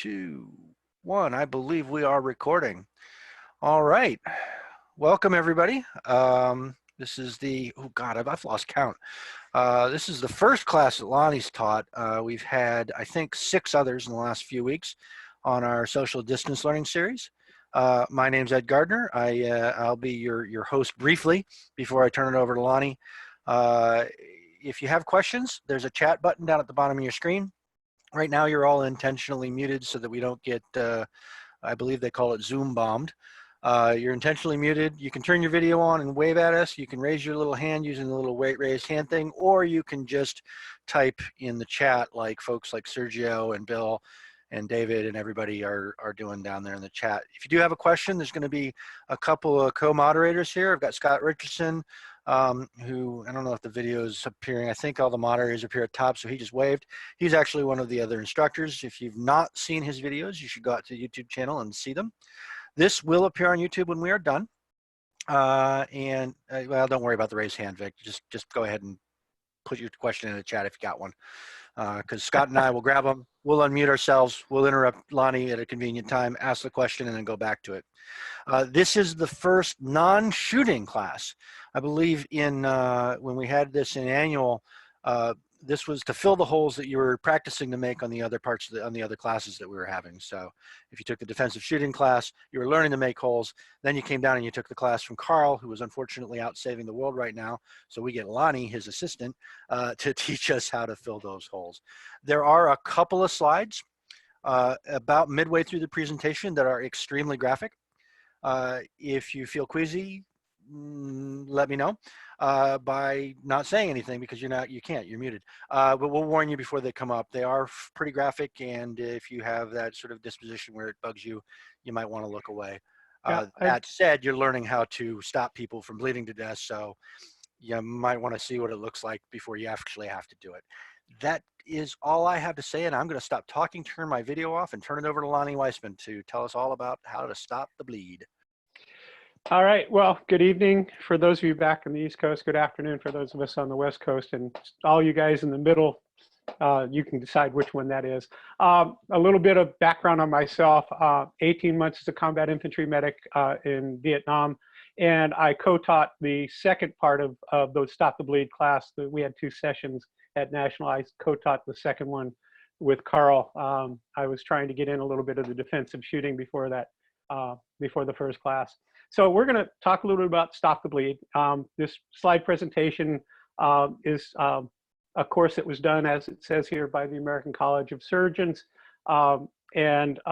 2, 1. I believe we are recording. All right. Welcome, everybody. This is the, oh God, I've lost count. This is the first class that Lonnie's taught. We've had, I think, 6 others in the last few weeks on our social distance learning series. My name's Ed Gardner. I'll be your host briefly before I turn it over to Lonnie. If you have questions, there's a chat button down at the bottom of your screen. Right now, you're all intentionally muted so that we don't get, I believe they call it Zoom bombed. You're intentionally muted. You can turn your video on and wave at us. You can raise your little hand using the little raised hand thing, or you can just type in the chat like folks like Sergio and Bill and David and everybody are doing down there in the chat. If you do have a question, there's going to be a couple of co-moderators here. I've got Scott Richardson, who, I don't know if the video is appearing. I think all the moderators appear at top, so he just waved. He's actually one of the other instructors. If you've not seen his videos, you should go out to the YouTube channel and see them. This will appear on YouTube when we are done. Well, don't worry about the raised hand, Vic. Just go ahead and put your question in the chat if you got one. Because Scott and I will grab them. We'll unmute ourselves. We'll interrupt Lonnie at a convenient time, ask the question, and then go back to it. This is the first non-shooting class. I believe in when we had this in annual, this was to fill the holes that you were practicing to make on the other parts of on the other classes that we were having. So if you took the defensive shooting class, you were learning to make holes. Then you came down and you took the class from Carl, who is unfortunately out saving the world right now. So we get Lonnie, his assistant, to teach us how to fill those holes. There are a couple of slides about midway through the presentation that are extremely graphic. If you feel queasy, let me know by not saying anything, because you can't, you're muted. But we'll warn you before they come up. They are pretty graphic, and if you have that sort of disposition where it bugs you, you might want to look away. That said, you're learning how to stop people from bleeding to death, so you might want to see what it looks like before you actually have to do it. That is all I have to say, and I'm going to stop talking, turn my video off, and turn it over to Lonny Weissman to tell us all about how to stop the bleed. All right, well, good evening for those of you back on the East Coast. Good afternoon for those of us on the West Coast, and all you guys in the middle, you can decide which one that is. A little bit of background on myself. 18 months as a combat infantry medic in Vietnam, and I co-taught the second part of those Stop the Bleed class. We had 2 sessions at National. I co-taught the second one with Carl. I was trying to get in a little bit of the defensive shooting before that, before the first class. So we're going to talk a little bit about Stop the Bleed. This slide presentation is a course that was done, as it says here, by the American College of Surgeons. It's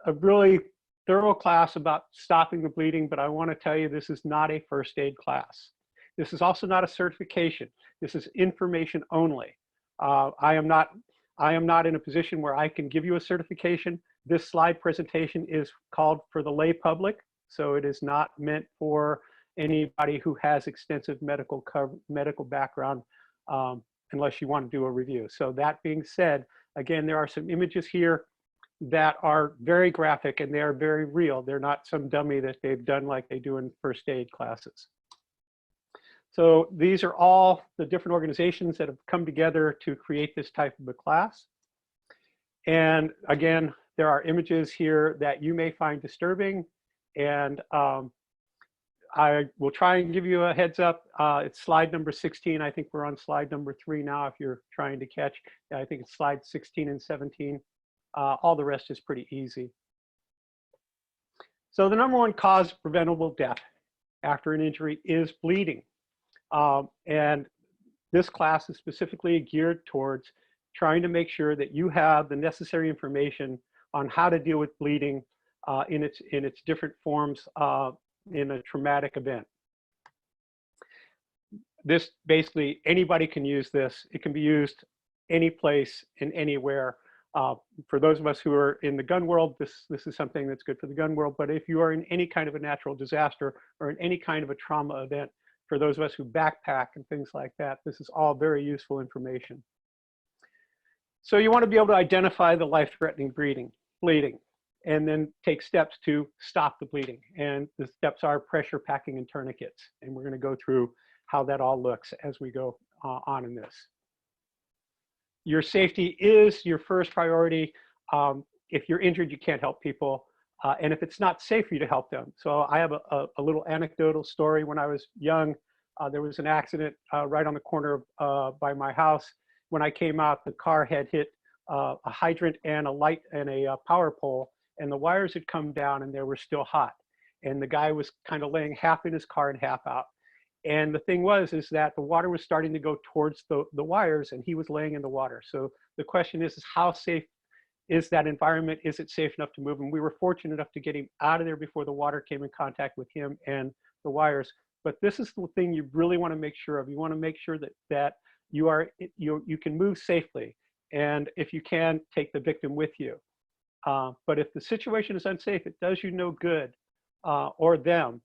a really thorough class about stopping the bleeding, but I want to tell you this is not a first aid class. This is also not a certification. This is information only. I am not in a position where I can give you a certification. This slide presentation is called for the lay public, so it is not meant for anybody who has extensive medical background, unless you want to do a review. So that being said, again, there are some images here that are very graphic and they are very real. They're not some dummy that they've done like they do in first aid classes. So these are all the different organizations that have come together to create this type of a class. And again, there are images here that you may find disturbing, and I will try and give you a heads up. It's slide number 16. I think we're on slide number 3 now if you're trying to catch. I think it's slide 16 and 17. All the rest is pretty easy. So the #1 cause of preventable death after an injury is bleeding. And this class is specifically geared towards trying to make sure that you have the necessary information on how to deal with bleeding in its different forms in a traumatic event. This basically, anybody can use this. It can be used any place and anywhere. For those of us who are in the gun world, this is something that's good for the gun world. But if you are in any kind of a natural disaster or in any kind of a trauma event, for those of us who backpack and things like that, this is all very useful information. So you want to be able to identify the life-threatening bleeding, and then take steps to stop the bleeding. And the steps are pressure, packing, and tourniquets. And we're going to go through how that all looks as we go on in this. Your safety is your first priority. if you're injured, you can't help people. And if it's not safe for you to help them. So I have a little anecdotal story. When I was young, there was an accident right on the corner by my house. When I came out, the car had hit a hydrant and a light and a power pole, and the wires had come down and they were still hot. And the guy was kind of laying half in his car and half out. And the thing is that the water was starting to go towards the wires, and he was laying in the water. So the question is how safe is that environment? Is it safe enough to move? And we were fortunate enough to get him out of there before the water came in contact with him and the wires. But this is the thing you really want to make sure of. You want to make sure that you can move safely. And if you can, take the victim with you. But if the situation is unsafe, it does you no good, or them,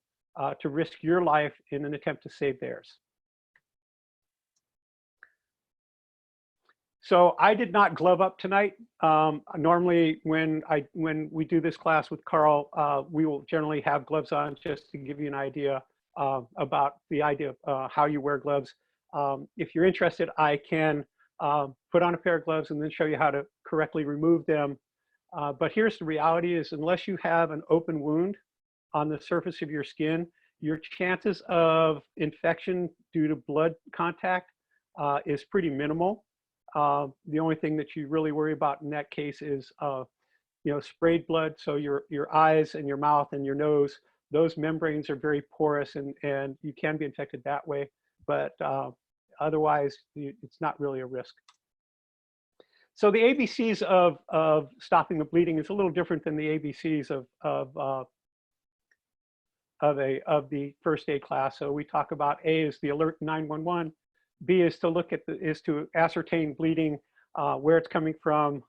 to risk your life in an attempt to save theirs. So I did not glove up tonight. Normally, when we do this class with Carl, we will generally have gloves on, just to give you an idea about the idea of how you wear gloves. If you're interested, I can put on a pair of gloves and then show you how to correctly remove them. But here's the reality: is unless you have an open wound on the surface of your skin, your chances of infection due to blood contact is pretty minimal. The only thing that you really worry about in that case is, sprayed blood. So your eyes and your mouth and your nose, those membranes are very porous, and you can be infected that way. But otherwise, it's not really a risk. So the ABCs of stopping the bleeding is a little different than the ABCs of the first aid class. So we talk about A is the alert 911. B is to look at is to ascertain bleeding, where it's coming from,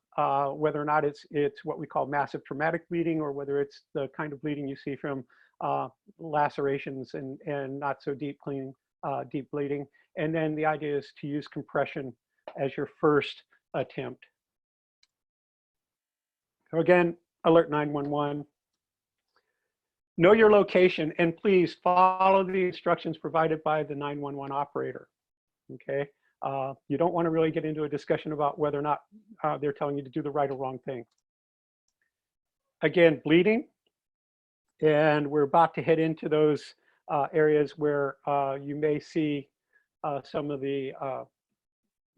whether or not it's what we call massive traumatic bleeding, or whether it's the kind of bleeding you see from lacerations and not so deep bleeding. And then the idea is to use compression as your first attempt. So again, alert 911. Know your location, and please follow the instructions provided by the 911 operator. Okay, you don't want to really get into a discussion about whether or not they're telling you to do the right or wrong thing. Again, bleeding, and we're about to head into those areas where you may see some of the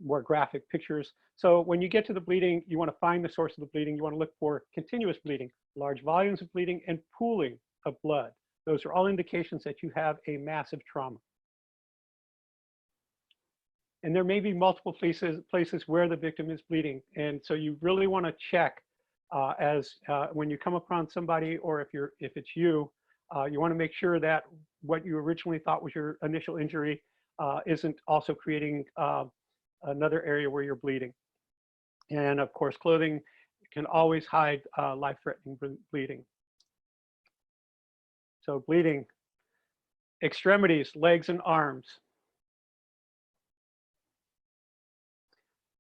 more graphic pictures. So when you get to the bleeding, you want to find the source of the bleeding. You want to look for continuous bleeding, large volumes of bleeding, and pooling of blood. Those are all indications that you have a massive trauma. And there may be multiple places where the victim is bleeding. And so you really want to check when you come upon somebody, or if it's you, you want to make sure that what you originally thought was your initial injury isn't also creating another area where you're bleeding. And of course, clothing can always hide life-threatening bleeding. So bleeding, extremities, legs and arms.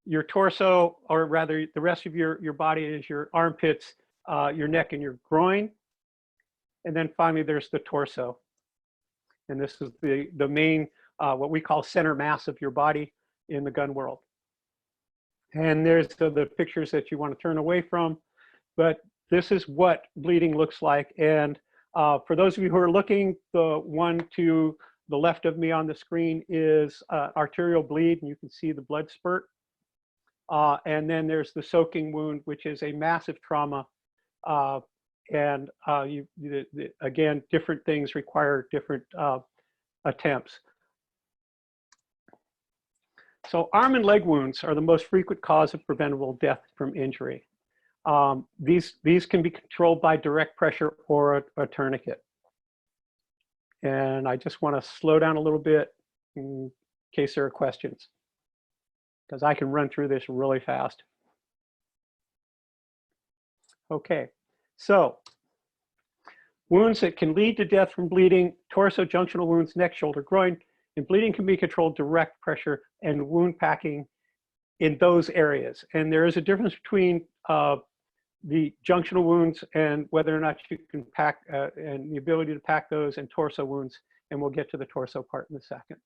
Your torso, or rather the rest of your body, is your armpits, your neck and your groin. And then finally there's the torso. And this is the main, what we call center mass of your body in the gun world. And there's the pictures that you want to turn away from, but this is what bleeding looks like. And for those of you who are looking, the one to the left of me on the screen is arterial bleed, and you can see the blood spurt. And then there's the soaking wound, which is a massive trauma. And again, different things require different attempts. So arm and leg wounds are the most frequent cause of preventable death from injury. These can be controlled by direct pressure or a tourniquet. And I just want to slow down a little bit in case there are questions, because I can run through this really fast. Okay, so wounds that can lead to death from bleeding: torso, junctional wounds, neck, shoulder, groin. And bleeding can be controlled direct pressure and wound packing in those areas. And there is a difference between the junctional wounds and whether or not you can pack, and the ability to pack those, and torso wounds. And we'll get to the torso part in a second.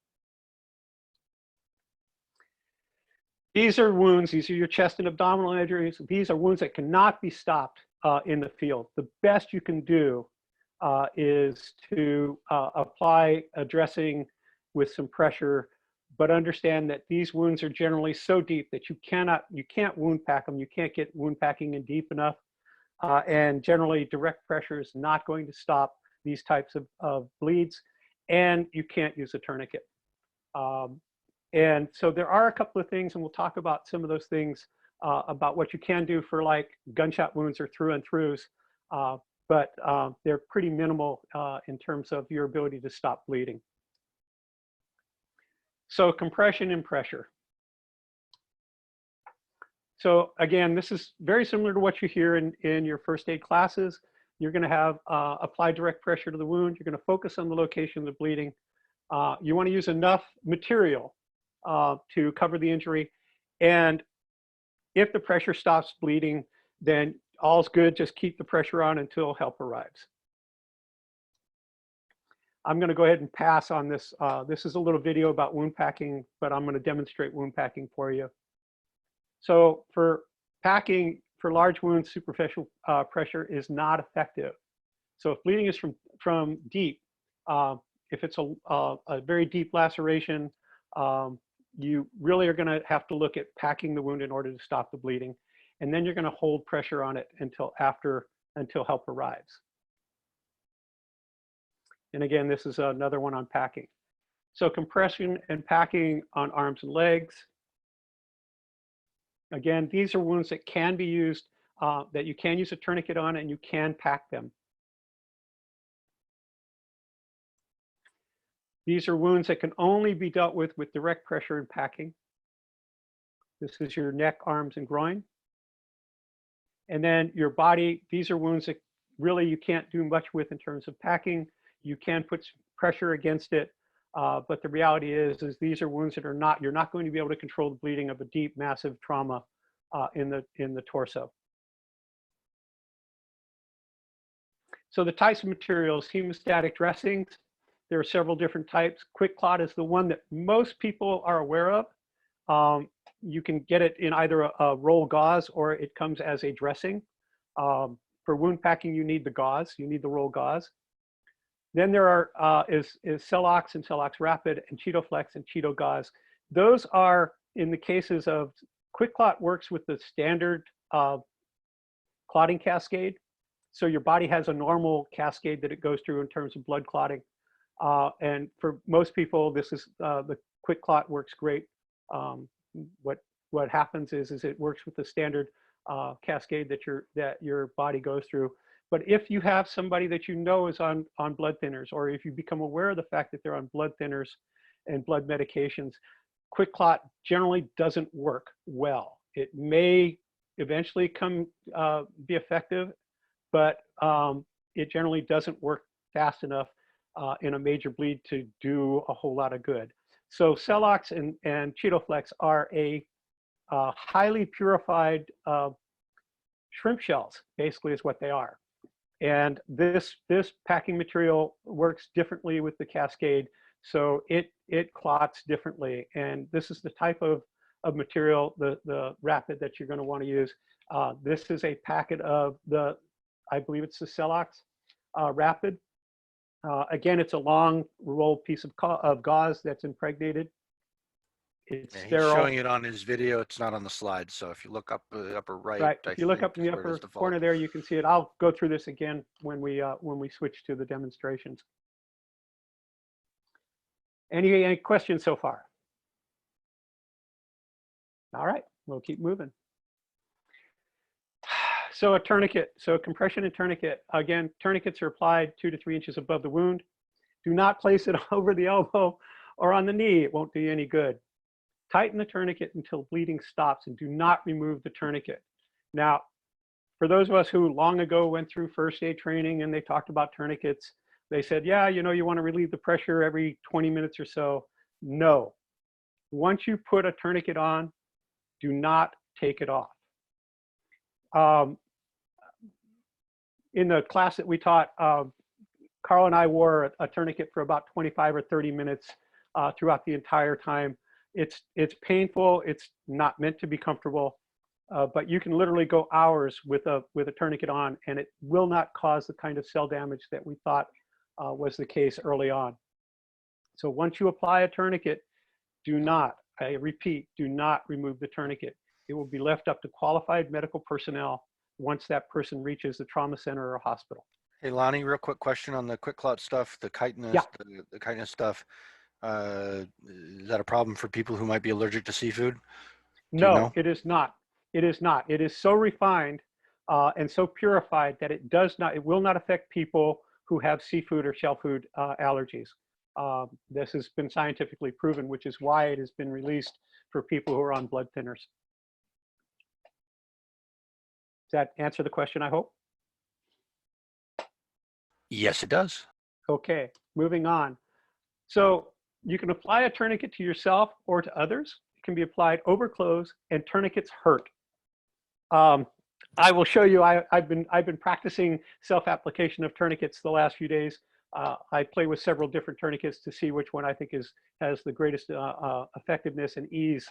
These are wounds, these are your chest and abdominal injuries. These are wounds that cannot be stopped in the field. The best you can do is to apply a dressing with some pressure, but understand that these wounds are generally so deep that you can't wound pack them. You can't get wound packing in deep enough. And generally direct pressure is not going to stop these types of bleeds, and you can't use a tourniquet. And so there are a couple of things, and we'll talk about some of those things about what you can do for like gunshot wounds or through and throughs, but they're pretty minimal in terms of your ability to stop bleeding. So compression and pressure. So again, this is very similar to what you hear in your first aid classes. You're going to have apply direct pressure to the wound. You're going to focus on the location of the bleeding. You want to use enough material to cover the injury. And if the pressure stops bleeding, then all's good. Just keep the pressure on until help arrives. I'm going to go ahead and pass on this. This is a little video about wound packing, but I'm going to demonstrate wound packing for you. So for packing for large wounds, superficial pressure is not effective. So if bleeding is from deep, if it's a very deep laceration, you really are going to have to look at packing the wound in order to stop the bleeding. And then you're going to hold pressure on it until help arrives. And again, this is another one on packing. So compression and packing on arms and legs. Again, these are wounds that can be used, that you can use a tourniquet on, and you can pack them. These are wounds that can only be dealt with direct pressure and packing. This is your neck, arms, and groin. And then your body, these are wounds that really you can't do much with in terms of packing. You can put pressure against it, but the reality is these are wounds that you're not going to be able to control the bleeding of a deep, massive trauma in the torso. So the types of materials, hemostatic dressings, there are several different types. Quick clot is the one that most people are aware of. You can get it in either a roll gauze or it comes as a dressing. For wound packing, you need the gauze, you need the roll gauze. Then there is Celox and Celox Rapid and Cheetoflex and Cheeto Gauze. Those are, in the cases of quick clot, works with the standard clotting cascade. So your body has a normal cascade that it goes through in terms of blood clotting. And for most people, this is the quick clot works great. What happens is it works with the standard cascade that your body goes through. But if you have somebody that you know is on blood thinners, or if you become aware of the fact that they're on blood thinners and blood medications, quick clot generally doesn't work well. It may eventually be effective, but it generally doesn't work fast enough in a major bleed to do a whole lot of good. So Celox and Cheetoflex are a highly purified shrimp shells, basically is what they are. And this packing material works differently with the cascade, so it clots differently. And this is the type of material, the Rapid, that you're going to want to use. This is a packet of I believe it's the Celox Rapid. Again, it's a long rolled piece of gauze that's impregnated. It's sterile. He's showing it on his video. It's not on the slide. So if you look up the upper right, if you look up in the upper corner there, you can see it. I'll go through this again when we switch to the demonstrations. Any questions so far? All right, we'll keep moving. So a tourniquet, so compression and tourniquet. Again, tourniquets are applied 2 to 3 inches above the wound. Do not place it over the elbow or on the knee. It won't do you any good. Tighten the tourniquet until bleeding stops and do not remove the tourniquet. Now, for those of us who long ago went through first aid training and they talked about tourniquets, they said, yeah, you want to relieve the pressure every 20 minutes or so. No. Once you put a tourniquet on, do not take it off. In the class that we taught, Carl and I wore a tourniquet for about 25 or 30 minutes throughout the entire time. It's painful. It's not meant to be comfortable, but you can literally go hours with a tourniquet on, and it will not cause the kind of cell damage that we thought was the case early on. So once you apply a tourniquet, do not, I repeat, do not remove the tourniquet. It will be left up to qualified medical personnel once that person reaches the trauma center or hospital. Hey, Lonnie, real quick question on the quick clout stuff, the chitinous, Yeah. the chitinous stuff. Is that a problem for people who might be allergic to seafood? Do you No, know? it is not. It is not. It is so refined and so purified that it will not affect people who have seafood or shellfood allergies. This has been scientifically proven, which is why it has been released for people who are on blood thinners. Does that answer the question, I hope? Yes, it does. Okay, moving on. So you can apply a tourniquet to yourself or to others. It can be applied over clothes, and tourniquets hurt. I will show you. I've been practicing self-application of tourniquets the last few days. I play with several different tourniquets to see which one I think has the greatest effectiveness and ease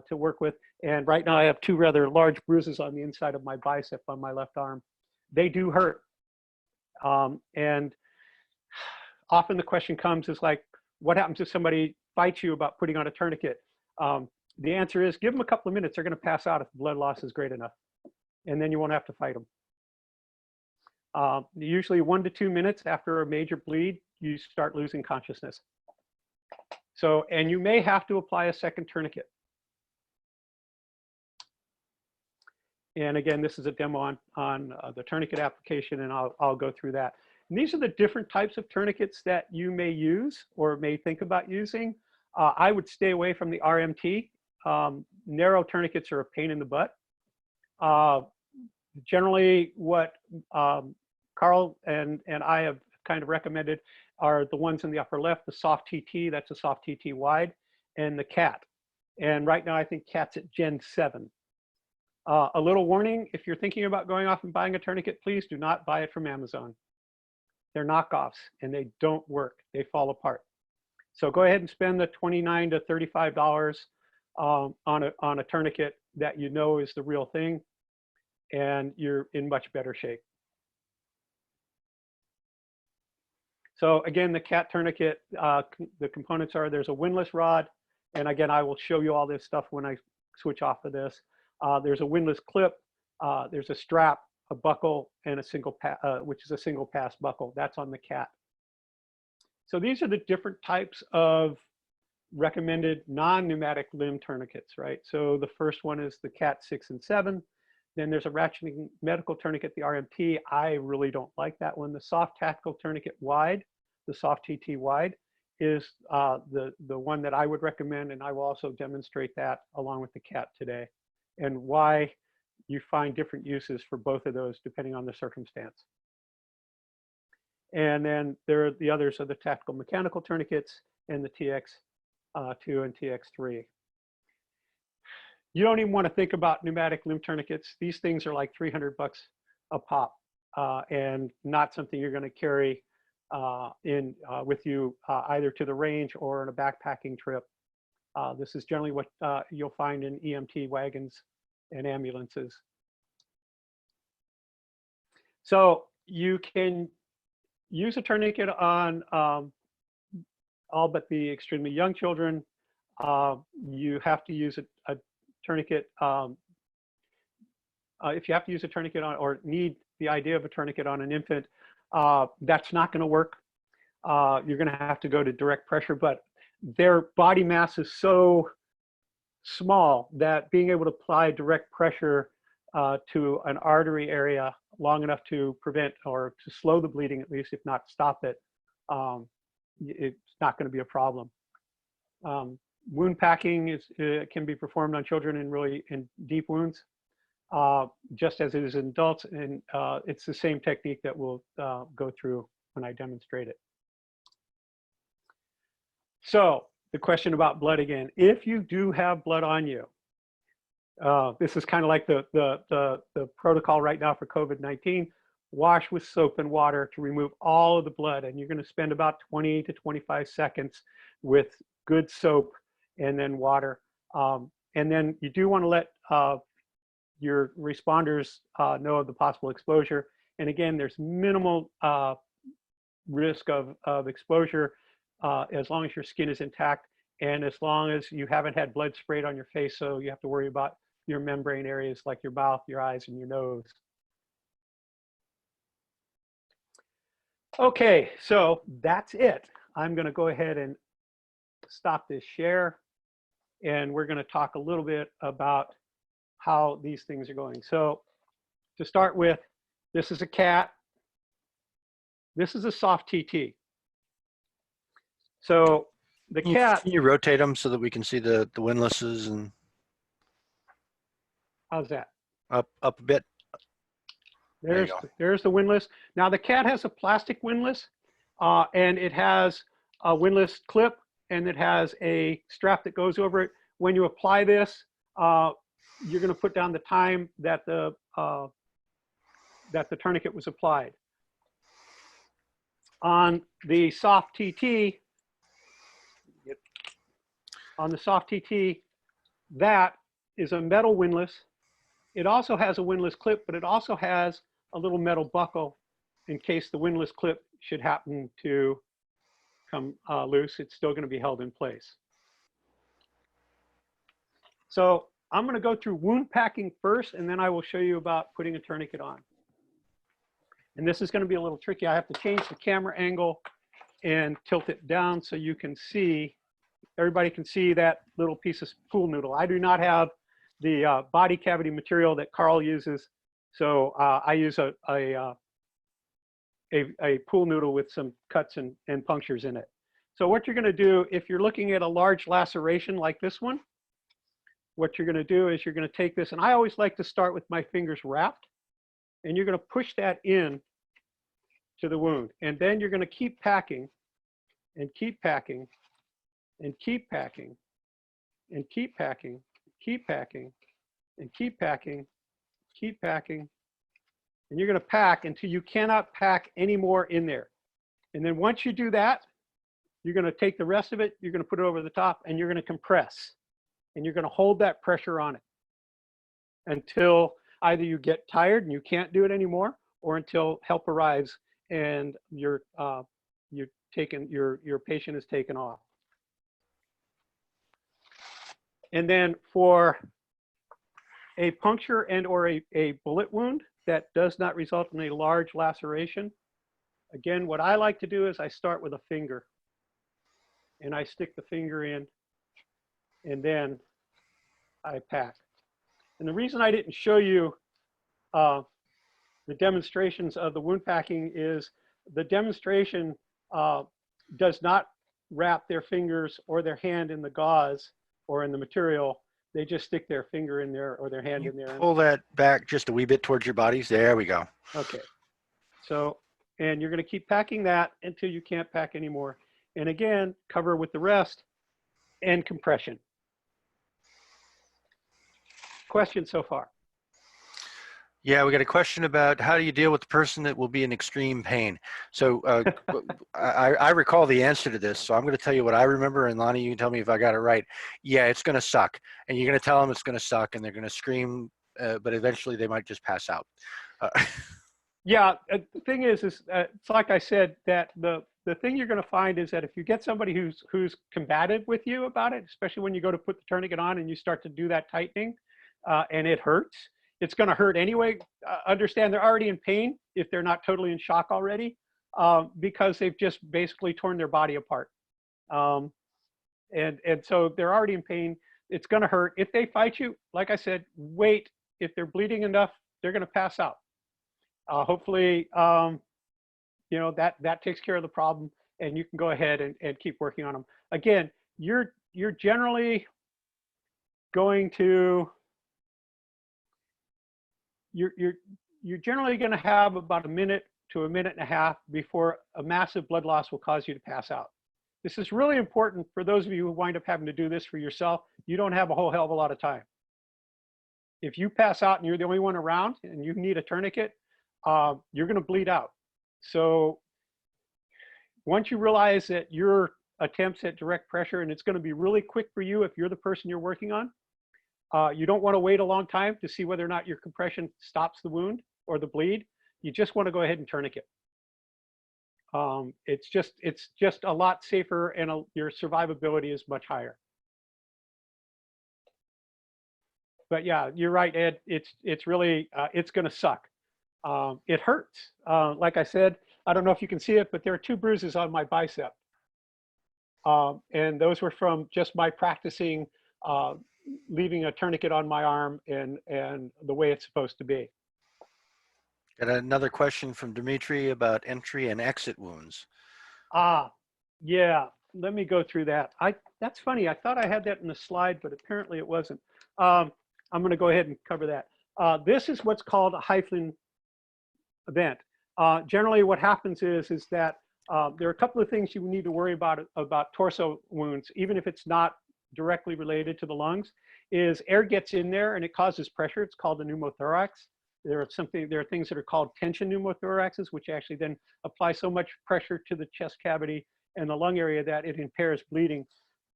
to work with. And right now I have two rather large bruises on the inside of my bicep on my left arm. They do hurt. And often the question comes is like, what happens if somebody fights you about putting on a tourniquet? The answer is give them a couple of minutes. They're going to pass out if the blood loss is great enough. And then you won't have to fight them. Usually 1 to 2 minutes after a major bleed, you start losing consciousness. So, and you may have to apply a second tourniquet. And again, this is a demo on the tourniquet application, and I'll go through that. And these are the different types of tourniquets that you may use or may think about using. I would stay away from the RMT. Narrow tourniquets are a pain in the butt. Generally, what Carl and I have kind of recommended are the ones in the upper left, the soft TT, that's a soft TT wide, and the CAT. And right now I think CAT's at Gen 7. A little warning, if you're thinking about going off and buying a tourniquet, please do not buy it from Amazon. They're knockoffs and they don't work, they fall apart. So go ahead and spend the $29 to $35 on a tourniquet that you know is the real thing, and you're in much better shape. So again, the CAT tourniquet, the components are, there's a windlass rod, and again, I will show you all this stuff when I switch off of this. There's a windlass clip, there's a strap, a buckle, and a single which is a single pass buckle. That's on the CAT. So these are the different types of recommended non-pneumatic limb tourniquets, right? So the first one is the CAT 6 and 7. Then there's a ratcheting medical tourniquet, the RMT. I really don't like that one. The soft tactical tourniquet wide, the soft TT wide, is the one that I would recommend, and I will also demonstrate that along with the CAT today, and why you find different uses for both of those depending on the circumstance. And then there are the others are the tactical mechanical tourniquets and the TX2 and TX3. You don't even want to think about pneumatic limb tourniquets. These things are like 300 bucks a pop, and not something you're going to carry with you either to the range or on a backpacking trip. This is generally what you'll find in EMT wagons and ambulances. So you can use a tourniquet on all but the extremely young children. You have to use a tourniquet. If you have to use a tourniquet on or need the idea of a tourniquet on an infant, that's not going to work. You're going to have to go to direct pressure, but their body mass is so small that being able to apply direct pressure to an artery area long enough to prevent or to slow the bleeding, at least, if not stop it, it's not going to be a problem. Wound packing can be performed on children in deep wounds, just as it is in adults, and it's the same technique that we'll go through when I demonstrate it. So the question about blood again. If you do have blood on you, this is kind of like the protocol right now for COVID-19. Wash with soap and water to remove all of the blood, and you're going to spend about 20 to 25 seconds with good soap and then water. And then you do want to let your responders know of the possible exposure. And again, there's minimal risk of exposure as long as your skin is intact and as long as you haven't had blood sprayed on your face, so you have to worry about your membrane areas like your mouth, your eyes, and your nose. Okay, so that's it. I'm going to go ahead and stop this share, and we're going to talk a little bit about how these things are going. So to start with, this is a cat. This is a soft TT. So the cat. Can you rotate them so that we can see the windlasses and How's that? up a bit? There's the windlass. Now the cat has a plastic windlass, and it has a windlass clip, and it has a strap that goes over it. When you apply this, you're going to put down the time that the tourniquet was applied. On the soft TT, that is a metal windlass. It also has a windlass clip, but it also has a little metal buckle in case the windlass clip should happen to come loose. It's still going to be held in place. So I'm going to go through wound packing first, and then I will show you about putting a tourniquet on. And this is going to be a little tricky. I have to change the camera angle and tilt it down so you can see, everybody can see that little piece of pool noodle. I do not have the body cavity material that Carl uses, so I use a pool noodle with some cuts and punctures in it. So what you're going to do, if you're looking at a large laceration like this one, what you're going to do is you're going to take this, and I always like to start with my fingers wrapped, and you're going to push that in to the wound. And then you're going to keep packing and keep packing and keep packing and keep packing, keep packing and keep packing, keep packing. And you're going to pack until you cannot pack any more in there. And then once you do that, you're going to take the rest of it, you're going to put it over the top, and you're going to compress. And you're going to hold that pressure on it until either you get tired and you can't do it anymore, or until help arrives and your patient is taken off. And then for a puncture and or a bullet wound that does not result in a large laceration, again, what I like to do is I start with a finger, and I stick the finger in, and then I pack. And the reason I didn't show you the demonstrations of the wound packing is the demonstration does not wrap their fingers or their hand in the gauze or in the material. They just stick their finger in there or their hand in there. Pull that back just a wee bit towards your bodies. There we go. Okay. So, and you're going to keep packing that until you can't pack anymore. And again, cover with the rest and compression. Question so far? Yeah, we got a question about how do you deal with the person that will be in extreme pain. So I recall the answer to this, so I'm going to tell you what I remember, and Lonnie, you can tell me if I got it right. Yeah, it's going to suck, and you're going to tell them it's going to suck, and they're going to scream, but eventually they might just pass out. Yeah, the thing is it's like I said, that the thing you're going to find is that if you get somebody who's combative with you about it, especially when you go to put the tourniquet on and you start to do that tightening, and it hurts, it's going to hurt anyway. Understand they're already in pain if they're not totally in shock already, because they've just basically torn their body apart. And so they're already in pain. It's going to hurt. If they fight you, like I said, wait. If they're bleeding enough, they're going to pass out. Hopefully, you know, that takes care of the problem, and you can go ahead and keep working on them. Again, you're generally going to you're generally going to have about a minute to a minute and a half before a massive blood loss will cause you to pass out. This is really important for those of you who wind up having to do this for yourself. You don't have a whole hell of a lot of time. If you pass out and you're the only one around and you need a tourniquet, you're going to bleed out. So once you realize that you're attempts at direct pressure, and it's going to be really quick for you if you're the person you're working on. You don't want to wait a long time to see whether or not your compression stops the wound or the bleed. You just want to go ahead and tourniquet. It's just a lot safer, and your survivability is much higher. But yeah, you're right, Ed. It's really it's going to suck. It hurts. Like I said, I don't know if you can see it, but there are 2 bruises on my bicep, and those were from just my practicing leaving a tourniquet on my arm and the way it's supposed to be. Got another question from Dimitri about entry and exit wounds. Yeah. Let me go through that. That's funny. I thought I had that in the slide, but apparently it wasn't. I'm going to go ahead and cover that. This is what's called a hyphen event. Generally, what happens is that there are a couple of things you need to worry about torso wounds, even if it's not directly related to the lungs, is air gets in there and it causes pressure. It's called a pneumothorax. There are things that are called tension pneumothoraxes, which actually then apply so much pressure to the chest cavity and the lung area that it impairs bleeding.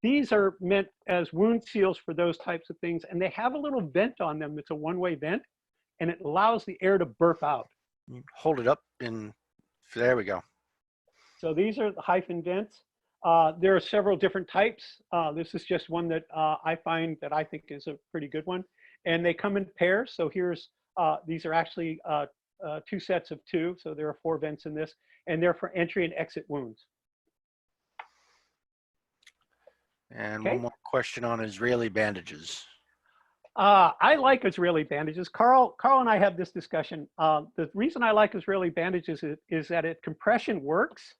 These are meant as wound seals for those types of things, and they have a little vent on them. It's a one-way vent, and it allows the air to burp out. Hold it up there we go. So these are the hyphen vents. There are several different types. This is just one that I find that I think is a pretty good one. And they come in pairs. So these are actually 2 sets of 2. So there are 4 vents in this, and they're for entry and exit wounds. And one more question on Israeli bandages. I like Israeli bandages. Carl and I have this discussion. The reason I like Israeli bandages is that compression works,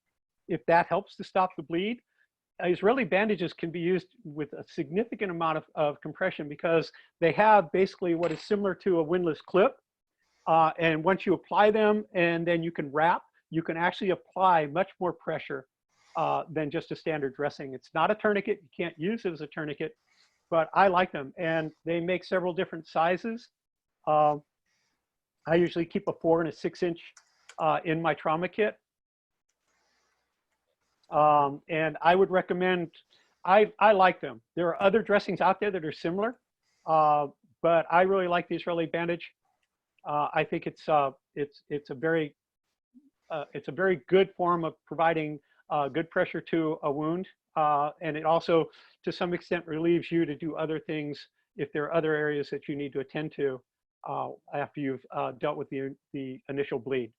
if that helps to stop the bleed. Israeli bandages can be used with a significant amount of compression because they have basically what is similar to a windlass clip. And once you apply them and then you can wrap, you can actually apply much more pressure than just a standard dressing. It's not a tourniquet. You can't use it as a tourniquet, but I like them. And they make several different sizes. I usually keep a 4 and a 6 inch in my trauma kit. And I would recommend, I like them. There are other dressings out there that are similar, but I really like the Israeli bandage. I think it's a very good form of providing good pressure to a wound, and it also, to some extent, relieves you to do other things if there are other areas that you need to attend to after you've dealt with the initial bleed.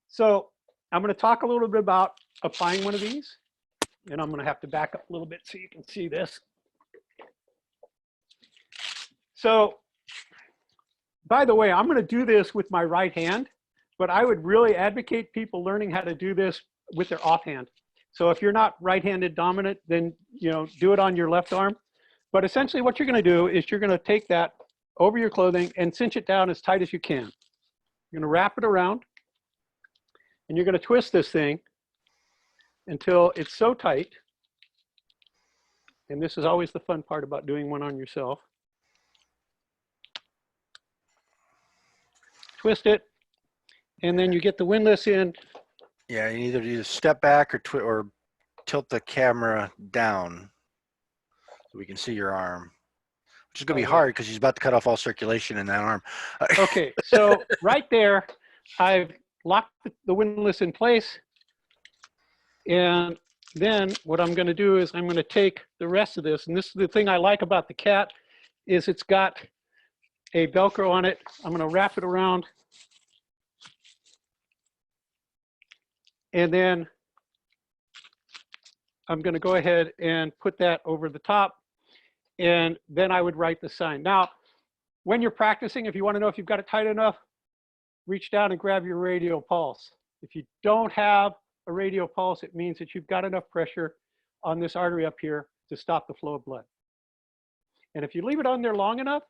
So I'm going to talk a little bit about applying one of these, and I'm going to have to back up a little bit so you can see this. So, by the way, I'm going to do this with my right hand, but I would really advocate people learning how to do this with their offhand. So if you're not right-handed dominant, then do it on your left arm. But essentially what you're going to do is you're going to take that over your clothing and cinch it down as tight as you can. You're going to wrap it around, and you're going to twist this thing until it's so tight. And this is always the fun part about doing one on yourself. Twist it, and then you get the windlass in. Yeah, you either do step back or tilt the camera down so we can see your arm, which is going to be hard because he's about to cut off all circulation in that arm. Okay, so right there, I've locked the windlass in place, and then what I'm going to do is I'm going to take the rest of this, and this is the thing I like about the cat, is it's got a Velcro on it. I'm going to wrap it around, and then I'm going to go ahead and put that over the top, and then I would write the sign. Now, when you're practicing, if you want to know if you've got it tight enough, reach down and grab your radial pulse. If you don't have a radial pulse, it means that you've got enough pressure on this artery up here to stop the flow of blood. And if you leave it on there long enough,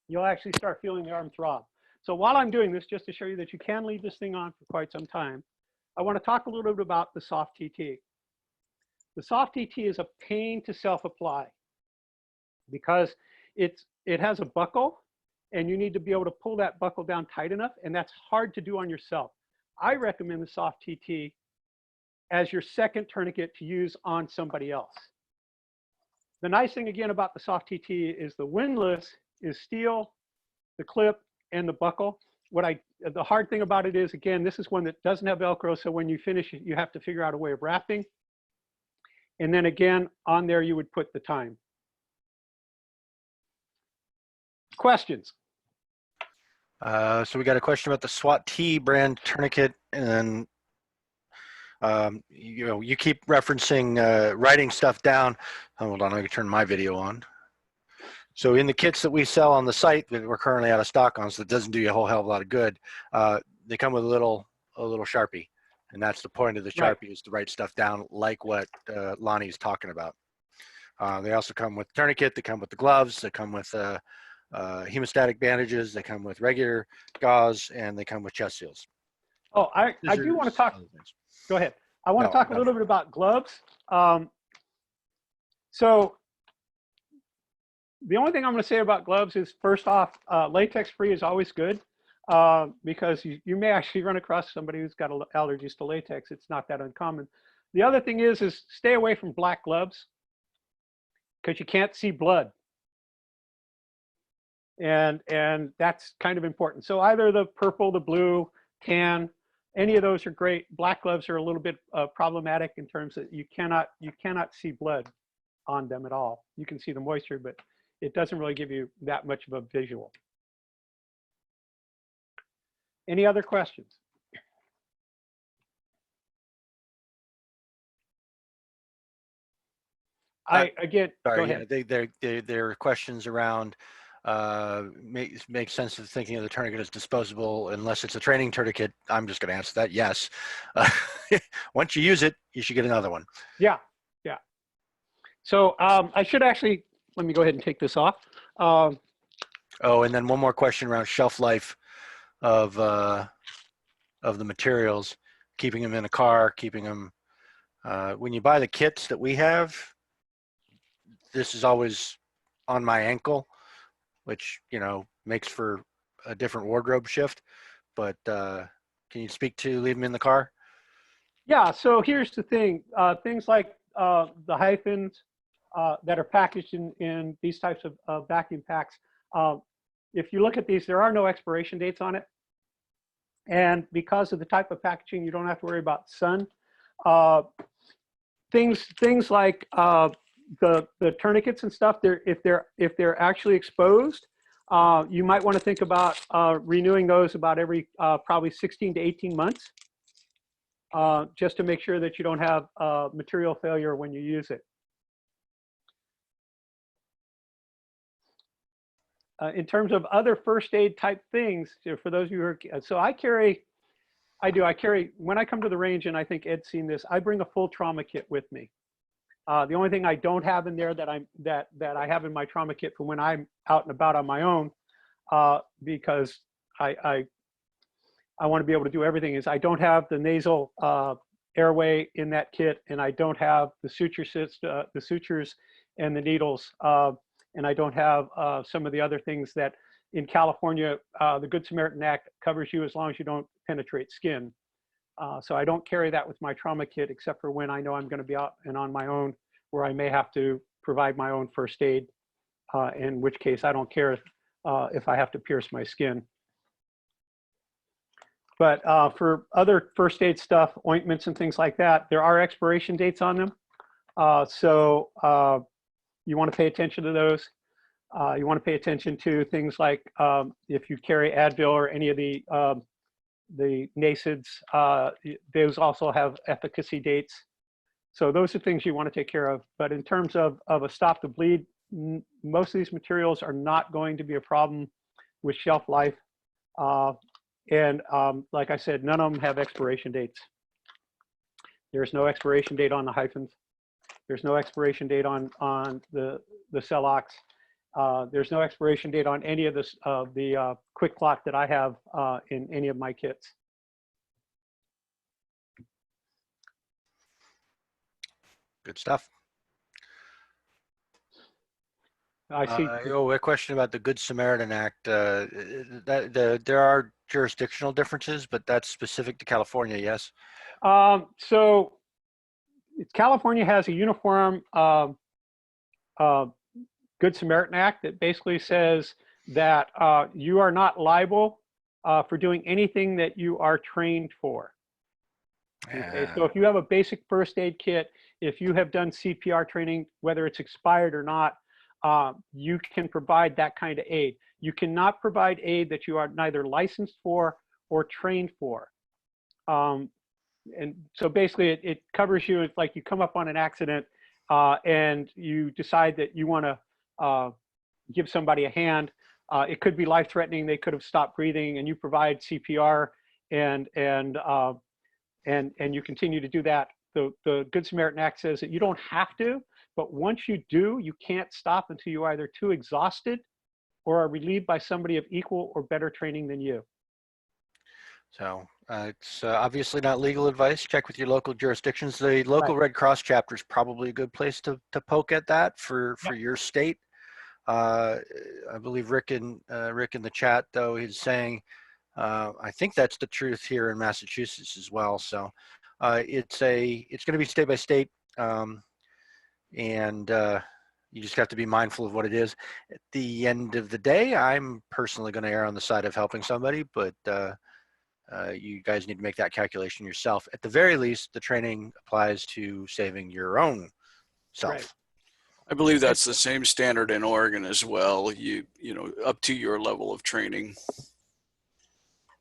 you'll actually start feeling the arm throb. So while I'm doing this, just to show you that you can leave this thing on for quite some time, I want to talk a little bit about the soft TT. The soft TT is a pain to self-apply because it has a buckle, and you need to be able to pull that buckle down tight enough, and that's hard to do on yourself. I recommend the soft TT as your second tourniquet to use on somebody else. The nice thing again about the soft TT is the windlass is steel, the clip, and the buckle. The hard thing about it is, again, this is one that doesn't have Velcro, so when you finish it, you have to figure out a way of wrapping. And then again, on there, you would put the time. Questions? So we got a question about the SWAT T brand tourniquet, and you keep referencing writing stuff down. Hold on, I can turn my video on. So in the kits that we sell on the site that we're currently out of stock on, so it doesn't do you a whole hell of a lot of good, they come with a little Sharpie, and that's the point of the Sharpie, is to write stuff down like what Lonnie's talking about. They also come with tourniquet, they come with the gloves, they come with hemostatic bandages, they come with regular gauze, and they come with chest seals. Oh, I do want to talk. Go ahead. I want to talk a little bit about gloves. So the only thing I'm going to say about gloves is, first off, latex free is always good, because you may actually run across somebody who's got allergies to latex. It's not that uncommon. The other thing is stay away from black gloves, because you can't see blood. And that's kind of important. So either the purple, the blue, tan, any of those are great. Black gloves are a little bit problematic in terms that you cannot see blood on them at all. You can see the moisture, but it doesn't really give you that much of a visual. Any other questions? Again, sorry, go ahead. there are questions around make sense of thinking of the tourniquet as disposable unless it's a training tourniquet. I'm just going to answer that yes. Once you use it, you should get another one. Yeah. So I should actually, let me go ahead and take this off. Oh, and then one more question around shelf life of the materials, keeping them in a car, keeping them, when you buy the kits that we have, this is always on my ankle, which, makes for a different wardrobe shift. But can you speak to leaving them in the car? Yeah, so here's the thing. Things like the hyphens that are packaged in these types of vacuum packs, if you look at these, there are no expiration dates on it. And because of the type of packaging, you don't have to worry about sun. Things like the tourniquets and stuff, if they're actually exposed, you might want to think about renewing those about every probably 16 to 18 months, just to make sure that you don't have material failure when you use it. In terms of other first aid type things, for those of you who are, so I carry, when I come to the range, and I think Ed's seen this, I bring a full trauma kit with me. The only thing I don't have in there that I have in my trauma kit for when I'm out and about on my own, because I want to be able to do everything, is I don't have the nasal airway in that kit, and I don't have the sutures and the needles, and I don't have some of the other things that in California, the Good Samaritan Act covers you as long as you don't penetrate skin. So I don't carry that with my trauma kit, except for when I know I'm going to be out and on my own, where I may have to provide my own first aid, in which case I don't care if I have to pierce my skin. But for other first aid stuff, ointments and things like that, there are expiration dates on them. So you want to pay attention to those. You want to pay attention to things like if you carry Advil or any of the NSAIDs, those also have efficacy dates. So those are things you want to take care of. But in terms of a stop the bleed, most of these materials are not going to be a problem with shelf life. And like I said, none of them have expiration dates. There's no expiration date on the hyphens. There's no expiration date on the Celox. There's no expiration date on any of the quick clock that I have in any of my kits. Good stuff. I see. A question about the Good Samaritan Act. There are jurisdictional differences, but that's specific to California, yes? So California has a uniform Good Samaritan Act that basically says that you are not liable for doing anything that you are trained for. Okay, so if you have a basic first aid kit, if you have done CPR training, whether it's expired or not, you can provide that kind of aid. You cannot provide aid that you are neither licensed for or trained for. And so basically it covers you. It's like you come up on an accident and you decide that you want to give somebody a hand. It could be life-threatening. They could have stopped breathing, and you provide CPR and you continue to do that. The Good Samaritan Act says that you don't have to, but once you do, you can't stop until you're either too exhausted or are relieved by somebody of equal or better training than you. So it's obviously not legal advice. Check with your local jurisdictions. The local Red Cross chapter is probably a good place to poke at that for your state. I believe Rick in the chat, though, he's saying, I think that's the truth here in Massachusetts as well. So it's going to be state by state, and you just have to be mindful of what it is. At the end of the day, I'm personally going to err on the side of helping somebody, but you guys need to make that calculation yourself. At the very least, the training applies to saving your own self. Right. I believe that's the same standard in Oregon as well. You know, up to your level of training.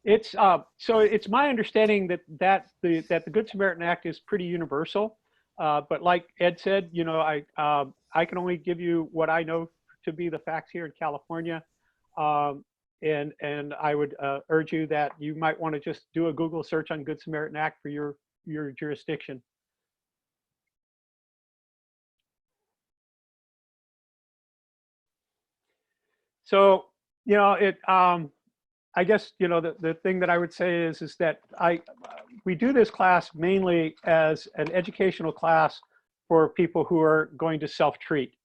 It's so it's my understanding that the Good Samaritan Act is pretty universal. But like Ed said, you know, I can only give you what I know to be the facts here in California. And I would urge you that you might want to just do a Google search on Good Samaritan Act for your jurisdiction. So, you know, I guess, you know, the thing that I would say is that we do this class mainly as an educational class for people who are going to self-treat.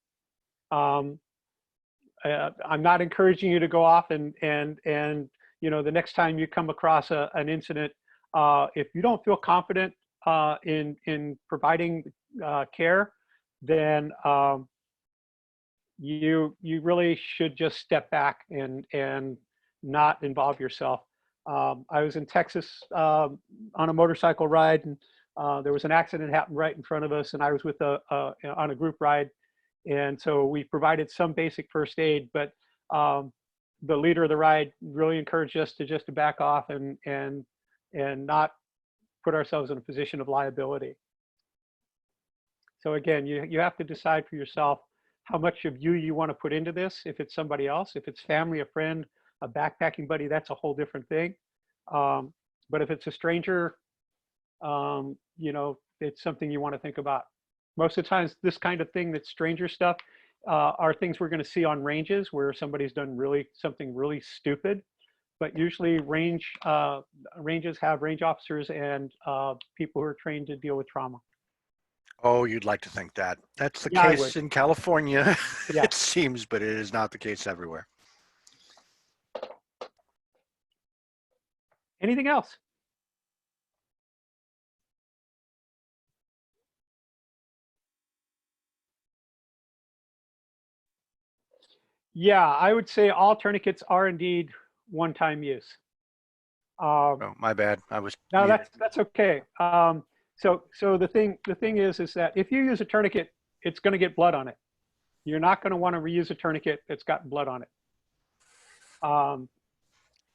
I'm not encouraging you to go off and you know, the next time you come across an incident, if you don't feel confident in providing care, then you really should just step back and not involve yourself. I was in Texas on a motorcycle ride, and there was an accident happened right in front of us, and I was with on a group ride. And so we provided some basic first aid, but the leader of the ride really encouraged us to back off and not put ourselves in a position of liability. So again, you have to decide for yourself how much of you want to put into this. If it's somebody else, if it's family, a friend, a backpacking buddy, that's a whole different thing. But if it's a stranger, you know, it's something you want to think about. Most of the times, this kind of thing, that's stranger stuff, are things we're going to see on ranges where somebody's done something really stupid. But usually ranges have range officers and people who are trained to deal with trauma. Oh, you'd like to think that. That's the Yeah, case in California, Yeah. it seems, but it is not the case everywhere. Anything else? Yeah, I would say all tourniquets are indeed one-time use. Oh, my bad. I was. No, muted. that's okay. So the thing is that if you use a tourniquet, it's going to get blood on it. You're not going to want to reuse a tourniquet that's got blood on it.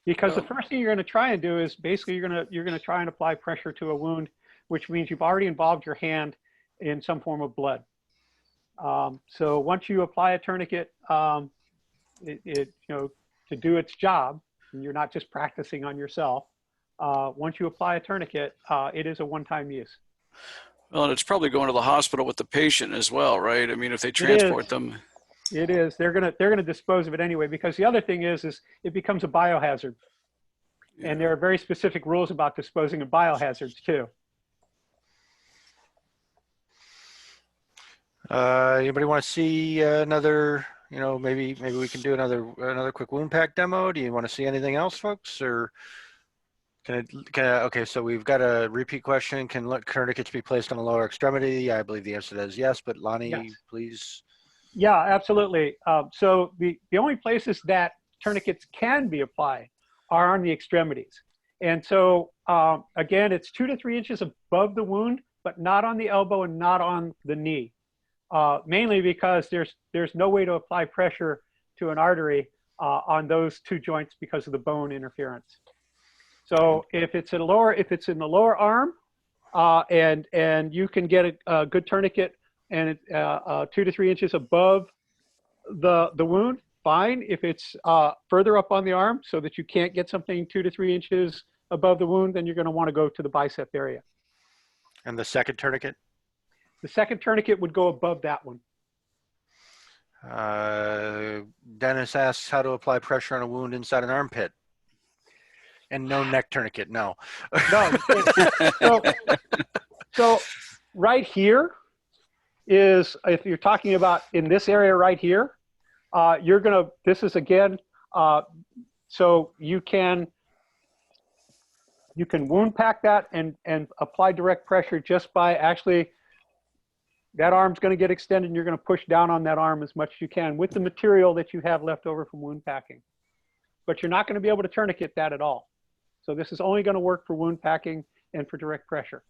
Because the first thing you're going to try and do is basically you're going to try and apply pressure to a wound, which means you've already involved your hand in some form of blood. So once you apply a tourniquet, you know, to do its job, and you're not just practicing on yourself. Once you apply a tourniquet, it is a one-time use. Well, and it's probably going to the hospital with the patient as well, right? I mean, if they transport them. It is. They're gonna dispose of it anyway, because the other thing is it becomes a biohazard, Yeah. and there are very specific rules about disposing of biohazards too. Anybody want to see another? You know, maybe we can do another quick wound pack demo. Do you want to see anything else, folks? Or Okay, so we've got a repeat question. Can tourniquets be placed on the lower extremity? I believe the answer to that is yes, but Lonnie, Yes. please. Yeah, absolutely. So the only places that tourniquets can be applied are on the extremities. And so again, it's 2 to 3 inches above the wound, but not on the elbow and not on the knee. Mainly because there's no way to apply pressure to an artery on those two joints because of the bone interference. So if it's in the lower arm, and you can get a good tourniquet and it, 2 to 3 inches above the wound, fine. If it's further up on the arm so that you can't get something 2 to 3 inches above the wound, then you're going to want to go to the bicep area. And the second tourniquet? The second tourniquet would go above that one. Dennis asks how to apply pressure on a wound inside an armpit. And no neck tourniquet, no. No. So right here is, if you're talking about in this area right here, this is again, so you can wound pack that and apply direct pressure just by actually, that arm's going to get extended and you're going to push down on that arm as much as you can with the material that you have left over from wound packing. But you're not going to be able to tourniquet that at all. So this is only going to work for wound packing and for direct pressure.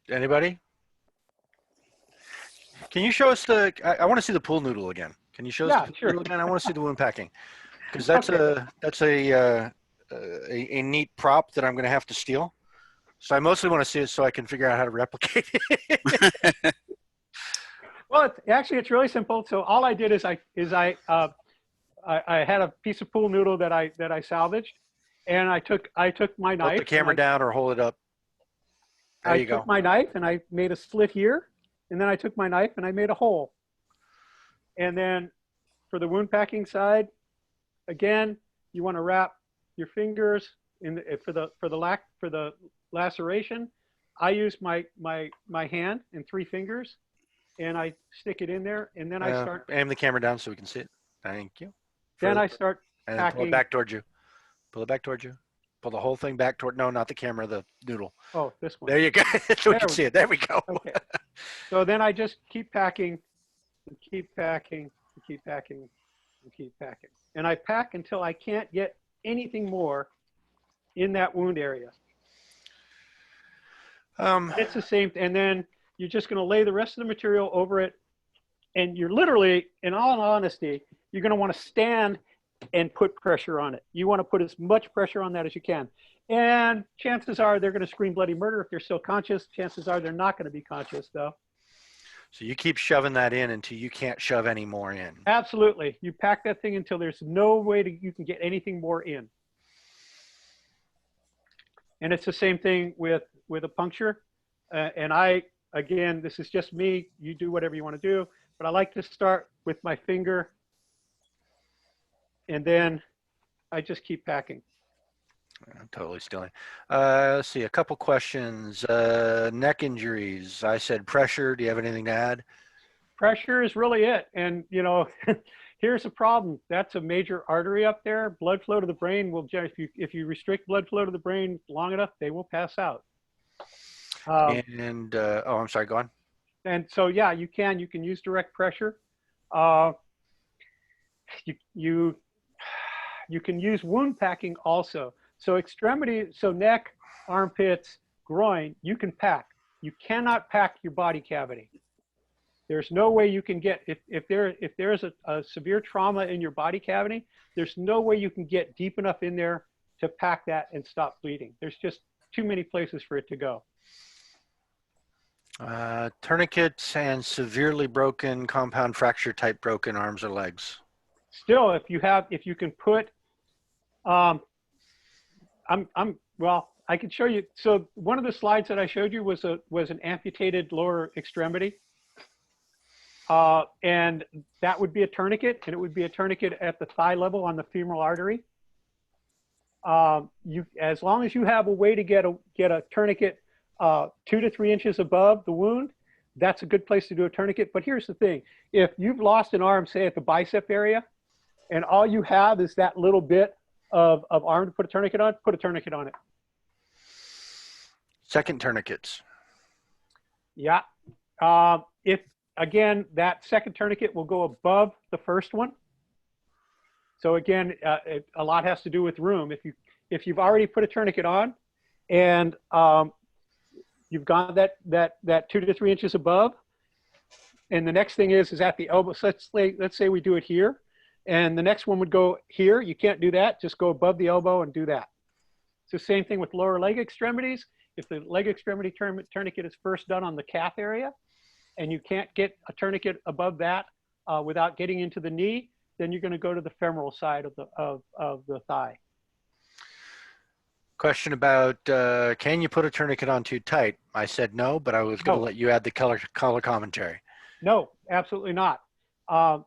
Anybody? Can you show us I want to see the pool noodle again. Can you show us the pool noodle again? I want to see the wound packing. Because that's a neat prop that I'm going to have to steal. So I mostly want to see it so I can figure out how to replicate it. Well, it's really simple. So all I did is I had a piece of pool noodle that I salvaged, and I took my knife. Put the camera down or hold it up. There you go. I took my knife and I made a slit here, and then I took my knife and I made a hole. And then for the wound packing side, again, you want to wrap your fingers for the laceration. I use my hand and 3 fingers, and I stick it in there, and then I start. Aim the camera down so we can see it. Thank you. Then I start and packing. Pull it back towards you. Pull it back towards you. Pull the whole thing back toward. No, not the camera. The noodle. Oh, this one. There you go. So we can see it. There we go. Okay. So then I just keep packing, and keep packing, and keep packing, and keep packing, and I pack until I can't get anything more in that wound area. It's the same, and then you're just going to lay the rest of the material over it, and you're literally, in all honesty, you're going to want to stand and put pressure on it. You want to put as much pressure on that as you can. And chances are they're going to scream bloody murder if they're still conscious. Chances are they're not going to be conscious, though. So you keep shoving that in until you can't shove any more in. Absolutely. You pack that thing until there's no way you can get anything more in. And it's the same thing with a puncture. And again, this is just me. You do whatever you want to do. But I like to start with my finger. And then I just keep packing. I'm totally stealing. Let's see, a couple questions. Neck injuries. I said pressure. Do you have anything to add? Pressure is really it. And, here's the problem. That's a major artery up there. Blood flow to the brain will, if you restrict blood flow to the brain long enough, they will pass out. Oh, I'm sorry, go on. And so, yeah, you can use direct pressure. You can use wound packing also. So neck, armpits, groin, you can pack. You cannot pack your body cavity. There's no way you can get, if there's a severe trauma in your body cavity, there's no way you can get deep enough in there to pack that and stop bleeding. There's just too many places for it to go. Tourniquets and severely broken, compound fracture type broken arms or legs. Still, if you can put, I can show you. So one of the slides that I showed you was an amputated lower extremity. And that would be a tourniquet, and it would be a tourniquet at the thigh level on the femoral artery. As long as you have a way to get a tourniquet 2 to 3 inches above the wound, that's a good place to do a tourniquet. But here's the thing. If you've lost an arm, say at the bicep area, and all you have is that little bit of arm to put a tourniquet on it. Second tourniquets. Yeah. If, again, that second tourniquet will go above the first one. So again, a lot has to do with room. If you've already put a tourniquet on and you've gone that 2 to 3 inches above, and the next thing is at the elbow. So let's say we do it here, and the next one would go here. You can't do that. Just go above the elbow and do that. It's the same thing with lower leg extremities. If the leg extremity tourniquet is first done on the calf area, and you can't get a tourniquet above that without getting into the knee, then you're going to go to the femoral side of the thigh. Question about can you put a tourniquet on too tight? I said no, but I was going to let you add the color commentary. No, absolutely not. The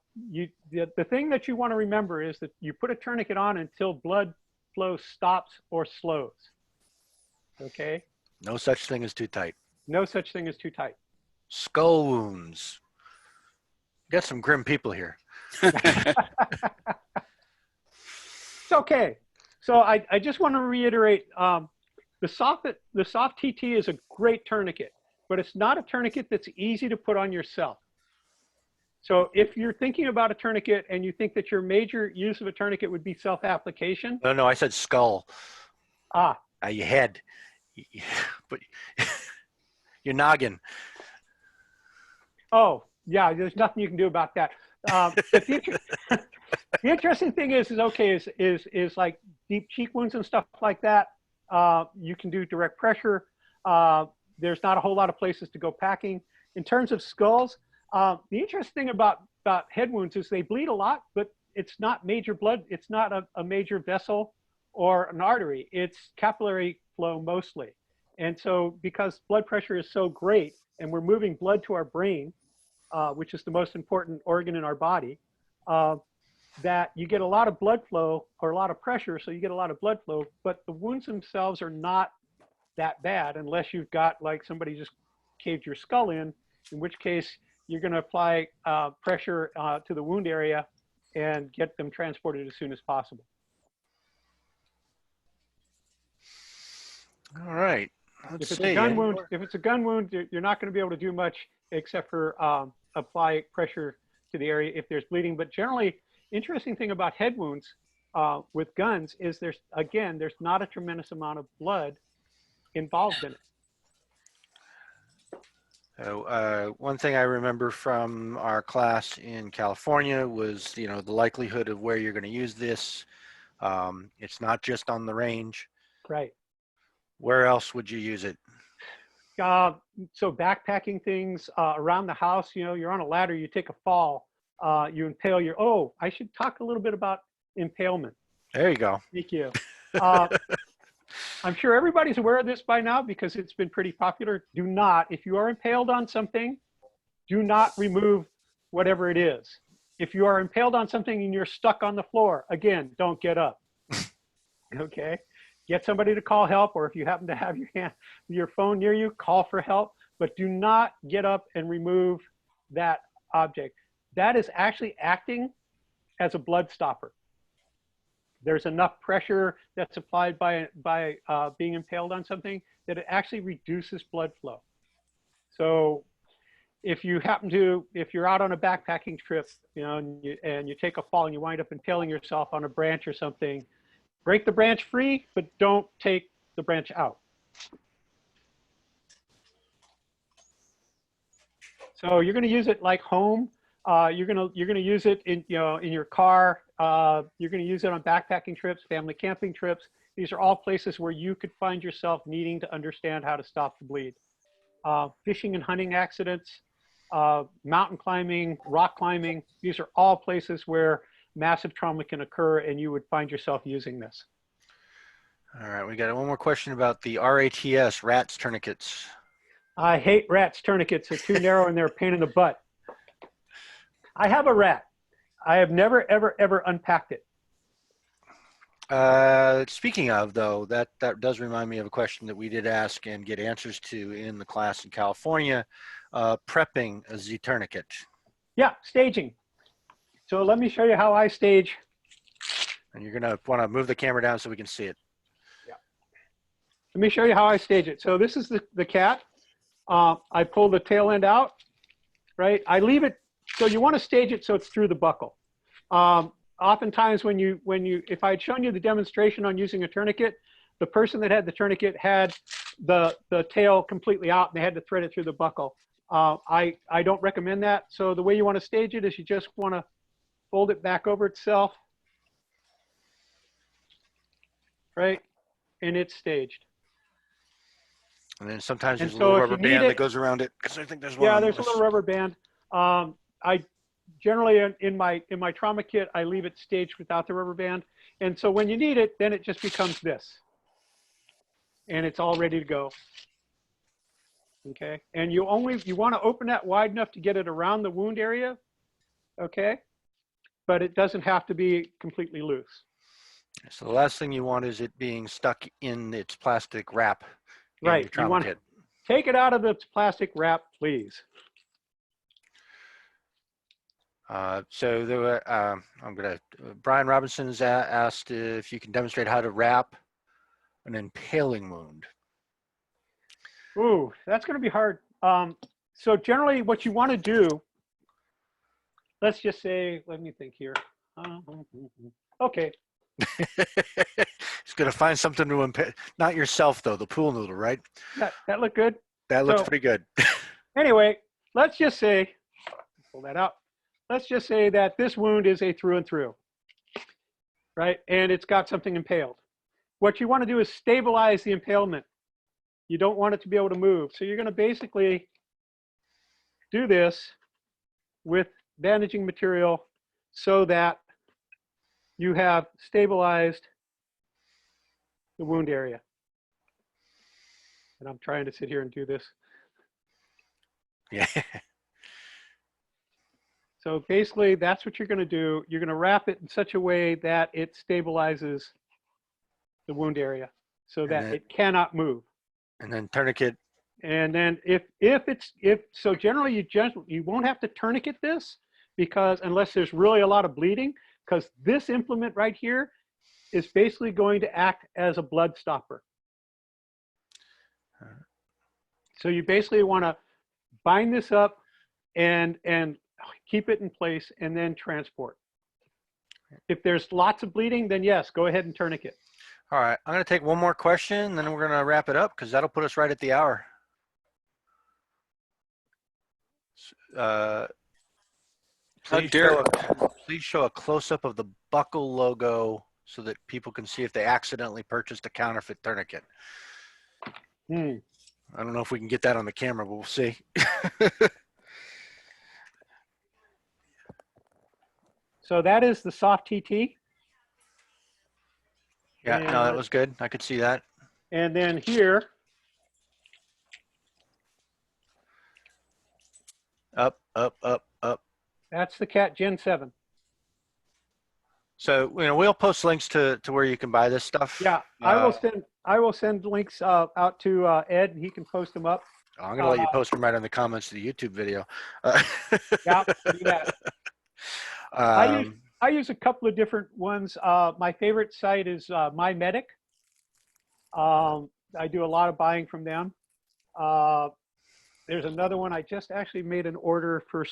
thing that you want to remember is that you put a tourniquet on until blood flow stops or slows. Okay? No such thing as too tight. No such thing as too tight. Skull wounds. Got some grim people here. It's okay. So I just want to reiterate, the soft TT is a great tourniquet, but it's not a tourniquet that's easy to put on yourself. So if you're thinking about a tourniquet and you think that your major use of a tourniquet would be self-application. No, I said skull. Your head. But your noggin. Oh, yeah, there's nothing you can do about that. The interesting thing is like deep cheek wounds and stuff like that. You can do direct pressure. There's not a whole lot of places to go packing. In terms of skulls, the interesting thing about head wounds is they bleed a lot, but it's not major blood. It's not a major vessel or an artery. It's capillary flow mostly. And so because blood pressure is so great and we're moving blood to our brain, which is the most important organ in our body, that you get a lot of blood flow or a lot of pressure, so you get a lot of blood flow, but the wounds themselves are not that bad unless you've got like somebody just caved your skull in which case you're going to apply pressure to the wound area and get them transported as soon as possible. All right. If it's a gun wound, you're not going to be able to do much except for apply pressure to the area if there's bleeding. But generally, interesting thing about head wounds with guns is there's not a tremendous amount of blood involved in it. One thing I remember from our class in California was, the likelihood of where you're going to use this. It's not just on the range. Right. Where else would you use it? So backpacking things around the house, you're on a ladder, you take a fall, you impale I should talk a little bit about impalement. There you go. Thank you. I'm sure everybody's aware of this by now because it's been pretty popular. If you are impaled on something, do not remove whatever it is. If you are impaled on something and you're stuck on the floor, again, don't get up. Okay? Get somebody to call help, or if you happen to have your phone near you, call for help, but do not get up and remove that object. That is actually acting as a blood stopper. There's enough pressure that's applied by being impaled on something that it actually reduces blood flow. So if you're out on a backpacking trip, and you take a fall and you wind up impaling yourself on a branch or something, break the branch free, but don't take the branch out. So you're going to use it like home. You're going to use it in your car. You're going to use it on backpacking trips, family camping trips. These are all places where you could find yourself needing to understand how to stop the bleed. Fishing and hunting accidents, mountain climbing, rock climbing. These are all places where massive trauma can occur and you would find yourself using this. All right, we got one more question about the RATS, RATS tourniquets. I hate RATS tourniquets. They're too narrow and they're a pain in the butt. I have a rat. I have never, ever, ever unpacked it. Speaking of, though, that does remind me of a question that we did ask and get answers to in the class in California, prepping a Z tourniquet. Yeah, staging. So let me show you how I stage. And you're going to want to move the camera down so we can see it. Yeah. Let me show you how I stage it. So this is the cat. I pull the tail end out, right? I leave it, so you want to stage it so it's through the buckle. Oftentimes if I had shown you the demonstration on using a tourniquet, the person that had the tourniquet had the tail completely out and they had to thread it through the buckle. I don't recommend that. So the way you want to stage it is you just want to fold it back over itself, right? And it's staged. And then sometimes And there's a so little if rubber you need band it- that goes around it, because I think there's one. Yeah, on there's a this. little rubber band. I generally in my trauma kit, I leave it staged without the rubber band. And so when you need it, then it just becomes this. And it's all ready to go. Okay. And you want to open that wide enough to get it around the wound area. Okay. But it doesn't have to be completely loose. So the last thing you want is it being stuck in its plastic wrap in Right. your trauma want kit. Take it out of its plastic wrap, please. So there were, Brian Robinson has asked if you can demonstrate how to wrap an impaling wound. Ooh, that's going to be hard. So generally what you want to do, let's just say, let me think here. Okay. He's going to find something to impale. Not yourself, though, the pool noodle, right? That looked good. That looks So- pretty good. Anyway, let's just say, pull that out. Let's just say that this wound is a through and through, right? And it's got something impaled. What you want to do is stabilize the impalement. You don't want it to be able to move. So you're going to basically do this with bandaging material so that you have stabilized the wound area. And I'm trying to sit here and do this. Yeah. So basically, that's what you're going to do. You're going to wrap it in such a way that it stabilizes the wound area so that it cannot move. And then tourniquet. And then so generally you won't have to tourniquet this because unless there's really a lot of bleeding, because this implement right here is basically going to act as a blood stopper. So you basically want to bind this up and keep it in place and then transport. If there's lots of bleeding, then yes, go ahead and tourniquet. All right, I'm going to take one more question, then we're going to wrap it up because that'll put us right at the hour. Please show a close-up of the buckle logo so that people can see if they accidentally purchased a counterfeit tourniquet. I don't know if we can get that on the camera, but we'll see. So that is the soft TT. Yeah, no, that was good. I could see that. And then here, up, up, up, up. That's the Cat Gen 7. So, we'll post links to where you can buy this stuff. Yeah, I will send links out to Ed, and he can post them up. I'm going to let you post them right in the comments to the YouTube video. Yeah, do that. I use a couple of different ones. My favorite site is My Medic. I do a lot of buying from them. There's another one. I just actually made an order for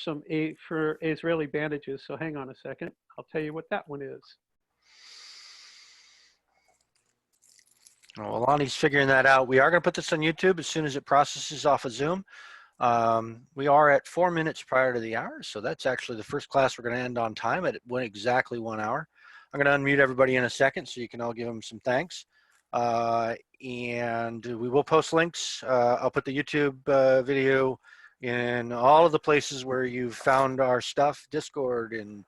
for Israeli bandages. So hang on a second. I'll tell you what that one is. Well, Lonnie's figuring that out. We are going to put this on YouTube as soon as it processes off of Zoom. We are at 4 minutes prior to the hour, so that's actually the first class we're going to end on time at exactly 1 hour. I'm going to unmute everybody in a second so you can all give them some thanks. And we will post links. I'll put the YouTube video in all of the places where you've found our stuff, Discord and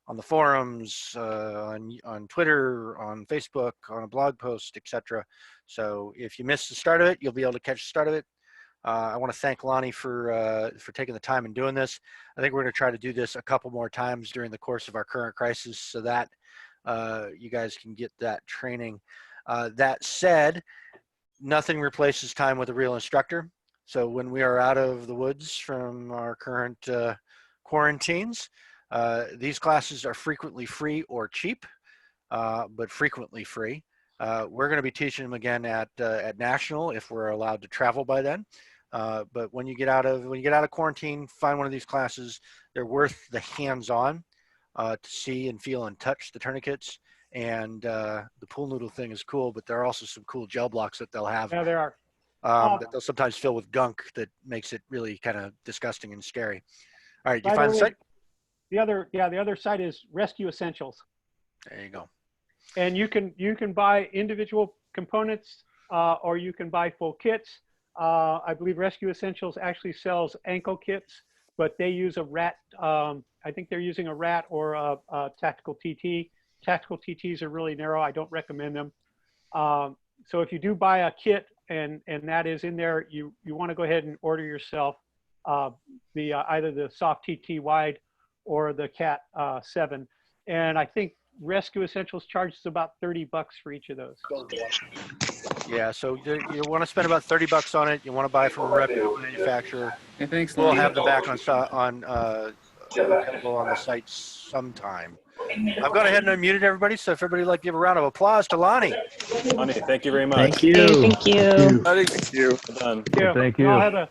on the forums, on Twitter, on Facebook, on a blog post, etc. So if you missed the start of it, you'll be able to catch the start of it. I want to thank Lonnie for taking the time and doing this. I think we're going to try to do this a couple more times during the course of our current crisis so that you guys can get that training. That said, nothing replaces time with a real instructor. So when we are out of the woods from our current quarantines, these classes are frequently free or cheap, but frequently free. We're going to be teaching them again at National if we're allowed to travel by then. But when you get out of quarantine, find one of these classes. They're worth the hands-on to see and feel and touch the tourniquets. And the pool noodle thing is cool, but there are also some cool gel blocks that they'll have. Yeah, there are. That they'll sometimes fill with gunk that makes it really kind of disgusting and scary. All right, you By find the way, site? the other site is Rescue Essentials. There you go. And you can buy individual components or you can buy full kits. I believe Rescue Essentials actually sells ankle kits, but they use a rat. I think they're using a rat or a tactical TT. Tactical TTs are really narrow. I don't recommend them. So if you do buy a kit and that is in there, you want to go ahead and order yourself either the soft TT wide or the Cat 7. And I think Rescue Essentials charges about $30 for each of those. Yeah, so you want to spend about $30 on it. You want to buy from a reputable manufacturer. Hey, thanks, We'll Lonny. have them back available on the site sometime. I've gone ahead and unmuted everybody, so if everybody would like to give a round of applause to Lonny. Lonny, thank you very much. Thank you. Thank you. Thank you. Well done. Thank you. Y'all have a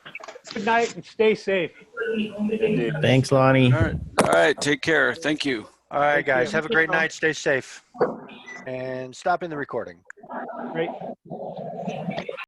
good night and stay safe. Indeed. Thanks, Lonny. All right. Take care. Thank you. All right, Thank guys, you. have a great night. Stay safe. And stopping the recording. Great.